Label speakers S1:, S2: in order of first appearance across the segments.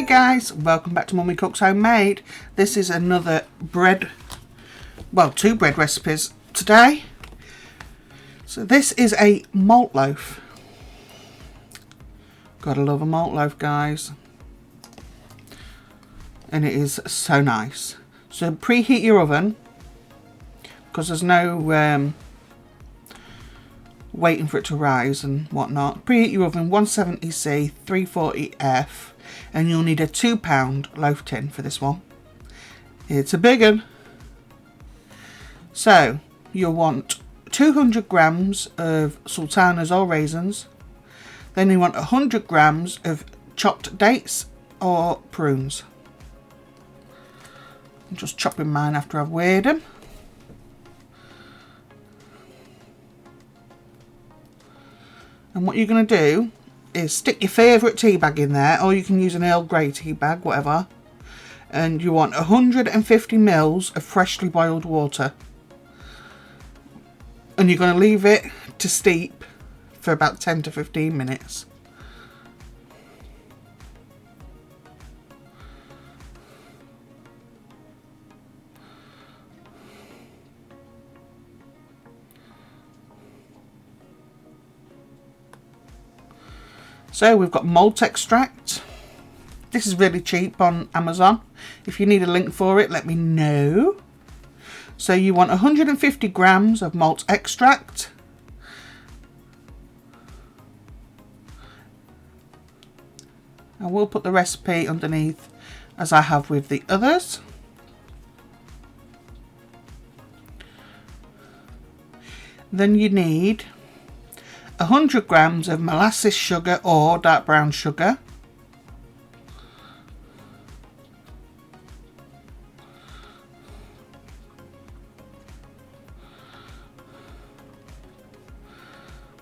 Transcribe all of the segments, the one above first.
S1: guys, welcome back to Mummy Cooks Homemade. This is another bread, well, two bread recipes today. So this is a malt loaf. Gotta love a malt loaf, guys. And it is so nice. So preheat your oven, because there's no waiting for it to rise and whatnot. Preheat your oven 170C 340F, and you'll need a 2-pound loaf tin for this one. It's a big one. So you'll want 200 grams of sultanas or raisins. Then you want 100 grams of chopped dates or prunes. I'm just chopping mine after I've weighed them. And what you're going to do is stick your favourite tea bag in there, or you can use an Earl Grey tea bag, whatever. And you want 150 mils of freshly boiled water. And you're going to leave it to steep for about 10 to 15 minutes. So we've got malt extract. This is really cheap on Amazon. If you need a link for it, let me know. So you want 150 grams of malt extract. I will put the recipe underneath as I have with the others. Then you need 100 grams of molasses sugar or dark brown sugar.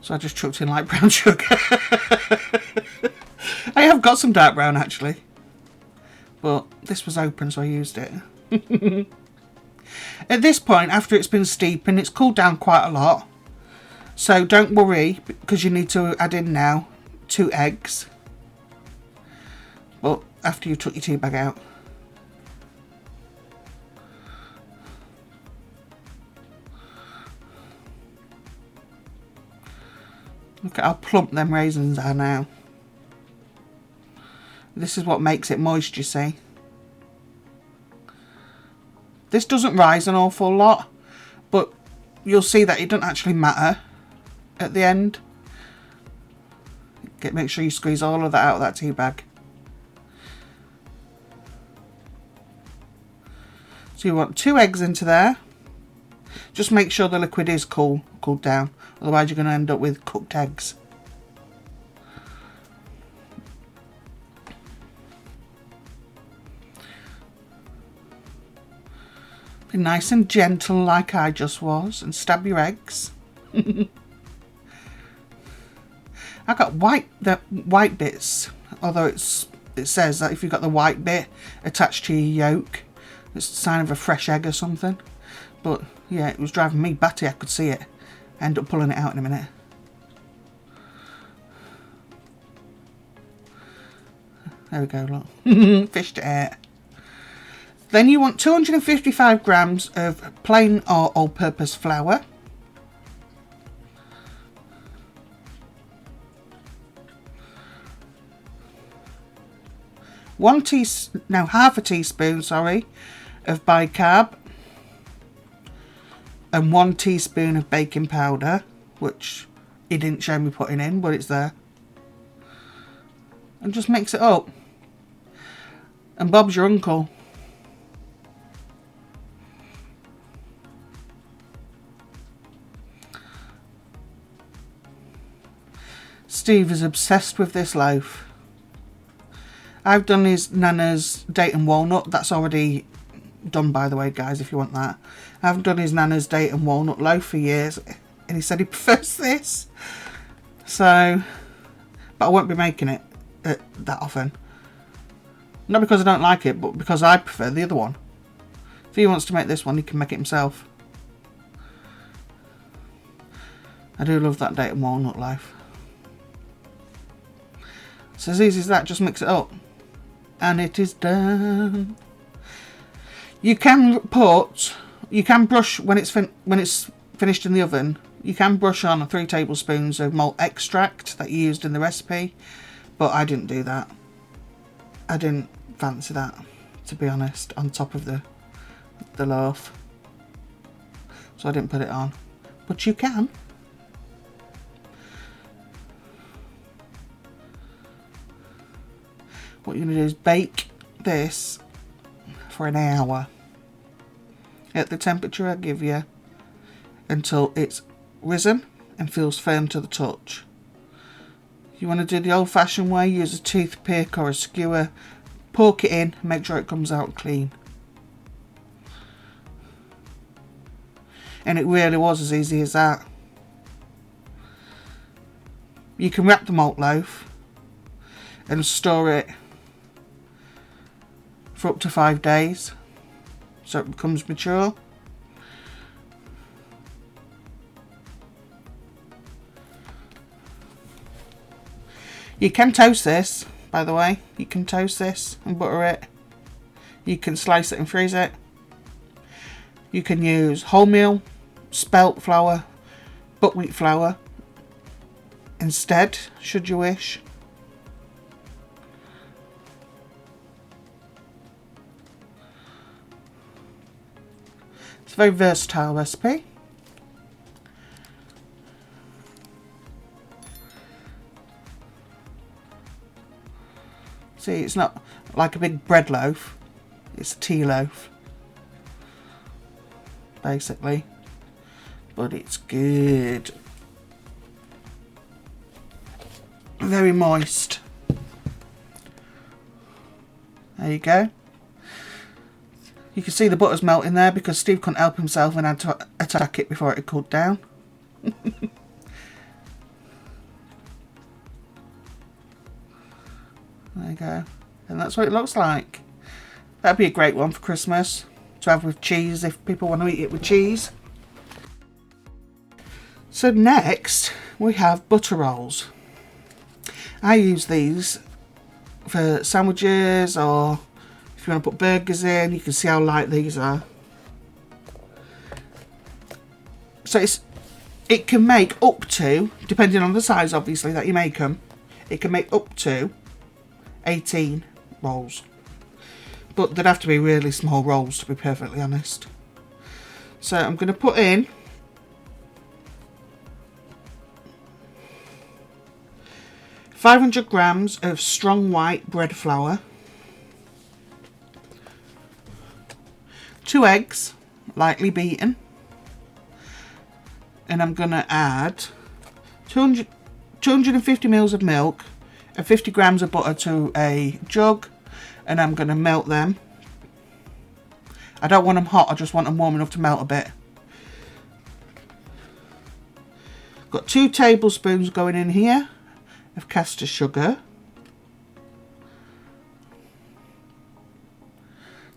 S1: So I just chucked in light brown sugar. I have got some dark brown actually, but this was open so I used it. At this point, after it's been steeping, it's cooled down quite a lot. So don't worry, because you need to add in now 2 eggs. But after you took your tea bag out. Look at how plump them raisins are now. This is what makes it moist, you see. This doesn't rise an awful lot, but you'll see that it doesn't actually matter at the end. Make sure you squeeze all of that out of that tea bag. So you want 2 eggs into there. Just make sure the liquid is cooled down, otherwise you're going to end up with cooked eggs. Be nice and gentle like I just was, and stab your eggs. I got the white bits, although it says that if you've got the white bit attached to your yolk, it's a sign of a fresh egg or something. But yeah, it was driving me batty. I could see it. I ended up pulling it out in a minute. There we go, look. Fished it out. Then you want 255 grams of plain or all-purpose flour. Half a teaspoon, of bicarb, and 1 teaspoon of baking powder, which he didn't show me putting in, but it's there. And just mix it up. And Bob's your uncle. Steve is obsessed with this loaf. I've done his Nana's date and walnut. That's already done, by the way, guys, if you want that. I've done his Nana's date and walnut loaf for years, and he said he prefers this. So, but I won't be making it that often. Not because I don't like it, but because I prefer the other one. If he wants to make this one, he can make it himself. I do love that date and walnut loaf. It's as easy as that, just mix it up. And it is done. You can brush when it's finished in the oven. You can brush on 3 tablespoons of malt extract that you used in the recipe, but I didn't do that. I didn't fancy that, to be honest, on top of the loaf, so I didn't put it on. But you can. What you're going to do is bake this for an hour at the temperature I give you until it's risen and feels firm to the touch. If you want to do the old-fashioned way, use a toothpick or a skewer, poke it in, make sure it comes out clean. And it really was as easy as that. You can wrap the malt loaf and store it for up to 5 days so it becomes mature. You can toast this, by the way. You can toast this and butter it. You can slice it and freeze it. You can use wholemeal, spelt flour, buckwheat flour instead, should you wish. It's a very versatile recipe. See, it's not like a big bread loaf, it's a tea loaf, basically, but it's good. Very moist. There you go. You can see the butter's melting there because Steve couldn't help himself and had to attack it before it had cooled down. There you go. And that's what it looks like. That'd be a great one for Christmas to have with cheese if people want to eat it with cheese. So next we have butter rolls. I use these for sandwiches, or if you want to put burgers in. You can see how light these are. So it can make up to, depending on the size obviously that you make them, it can make up to 18 rolls, but they'd have to be really small rolls to be perfectly honest. So I'm going to put in 500 grams of strong white bread flour, 2 eggs lightly beaten, and I'm going to add 250 ml of milk and 50 grams of butter to a jug, and I'm going to melt them. I don't want them hot, I just want them warm enough to melt a bit. Got 2 tablespoons going in here of caster sugar.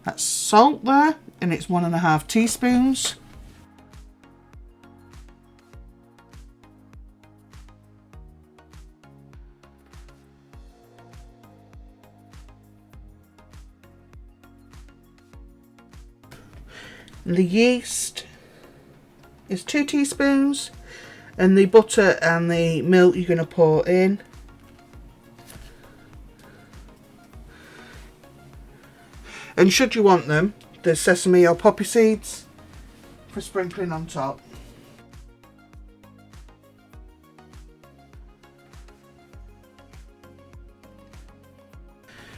S1: That's salt there, and it's 1.5 teaspoons. The yeast is 2 teaspoons, and the butter and the milk you're going to pour in. And should you want them, there's sesame or poppy seeds for sprinkling on top.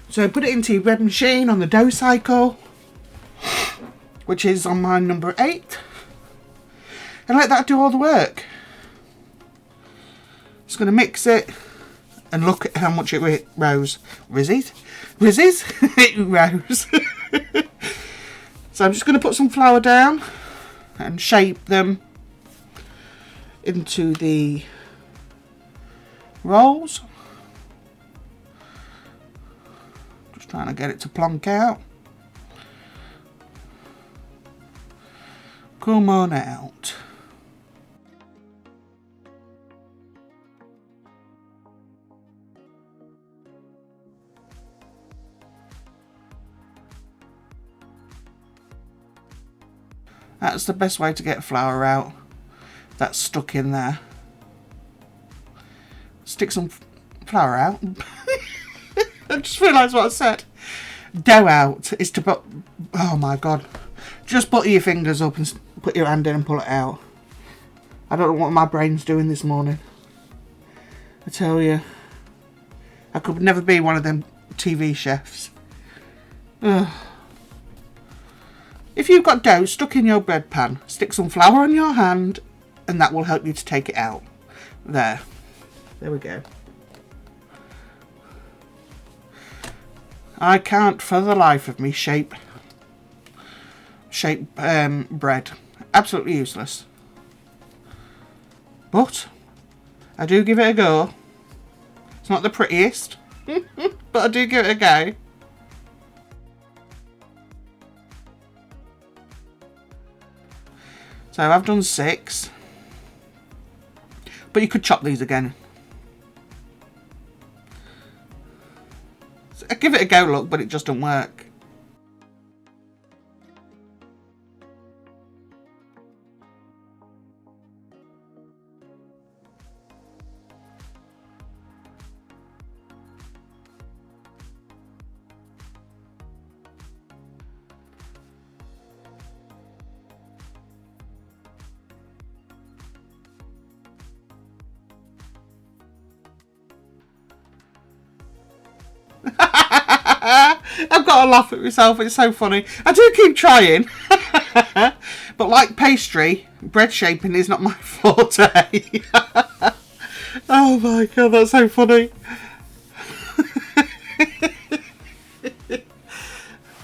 S1: So put it into your bread machine on the dough cycle, which is on my number 8, and let that do all the work. Just going to mix it and look at how much it rose. Rizzes? It rose. So I'm just going to put some flour down and shape them into the rolls. Just trying to get it to plonk out. Come on out. That's the best way to get flour out that's stuck in there. Stick some flour out. I just realised what I said. Dough out is to put... Oh my god. Just butter your fingers up and put your hand in and pull it out. I don't know what my brain's doing this morning. I tell you. I could never be one of them TV chefs. Ugh. If you've got dough stuck in your bread pan, stick some flour on your hand and that will help you to take it out. There we go. I can't for the life of me shape bread. Absolutely useless. But I do give it a go. It's not the prettiest, but I do give it a go. So I've done 6. But you could chop these again. So I give it a go, look, but it just don't work. I've got to laugh at myself, it's so funny. I do keep trying. But like pastry, bread shaping is not my forte. Oh my god, that's so funny.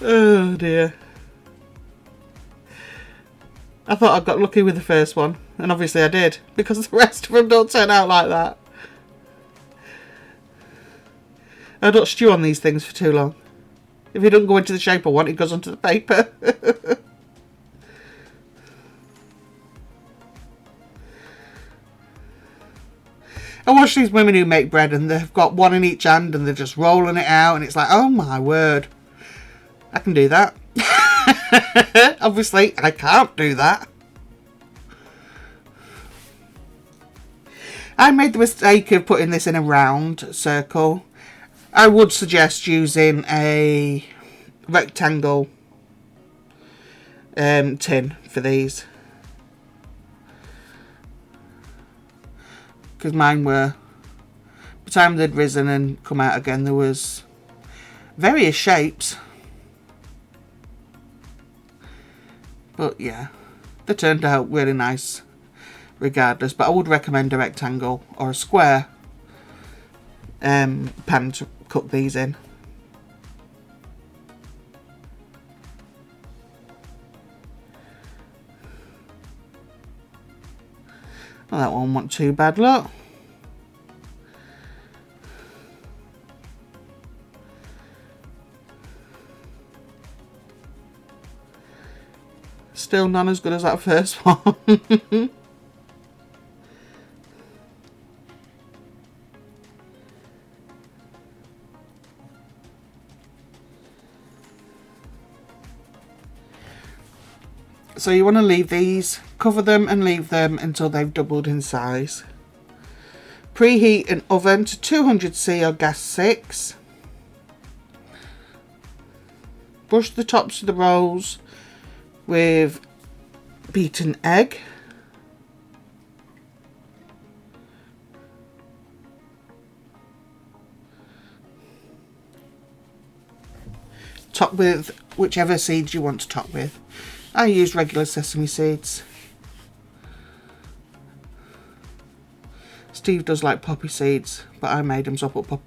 S1: Oh dear. I thought I got lucky with the first one, and obviously I did, because the rest of them don't turn out like that. I don't stew on these things for too long. If it doesn't go into the shape I want, it goes onto the paper. I watch these women who make bread and they've got one in each hand and they're just rolling it out and it's like, oh my word. I can do that. Obviously, I can't do that. I made the mistake of putting this in a round circle. I would suggest using a rectangle tin for these. Because mine were, by the time they'd risen and come out again, there was various shapes. But yeah, they turned out really nice regardless. But I would recommend a rectangle or a square pan to cook these in. Well, that one wasn't too bad, look. Still none as good as that first one. So you want to leave these, cover them and leave them until they've doubled in size. Preheat an oven to 200°C or gas 6. Brush the tops of the rolls with beaten egg. Top with whichever seeds you want to top with. I use regular sesame seeds. Steve does like poppy seeds, but I made him, so I put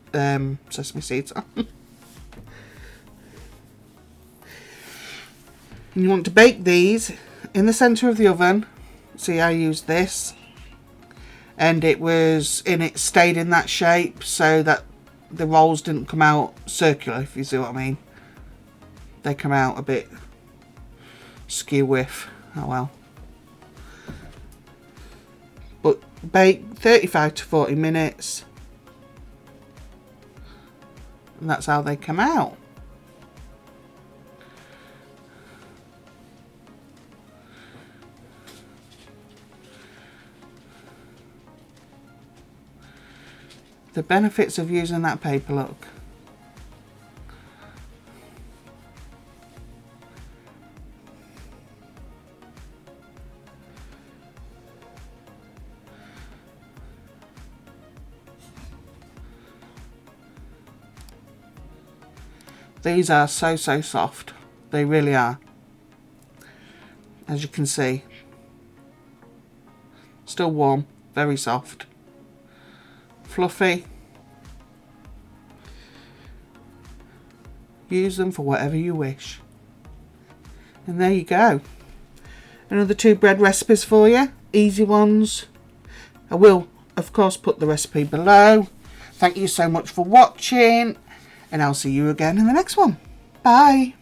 S1: sesame seeds on. And you want to bake these in the centre of the oven. See, I used this, and it stayed in that shape so that the rolls didn't come out circular, if you see what I mean. They come out a bit skew with. Oh well. But bake 35 to 40 minutes. And that's how they come out. The benefits of using that paper, look. These are so soft. They really are. As you can see. Still warm, very soft. Fluffy. Use them for whatever you wish. And there you go. Another 2 bread recipes for you. Easy ones. I will, of course, put the recipe below. Thank you so much for watching. And I'll see you again in the next one. Bye.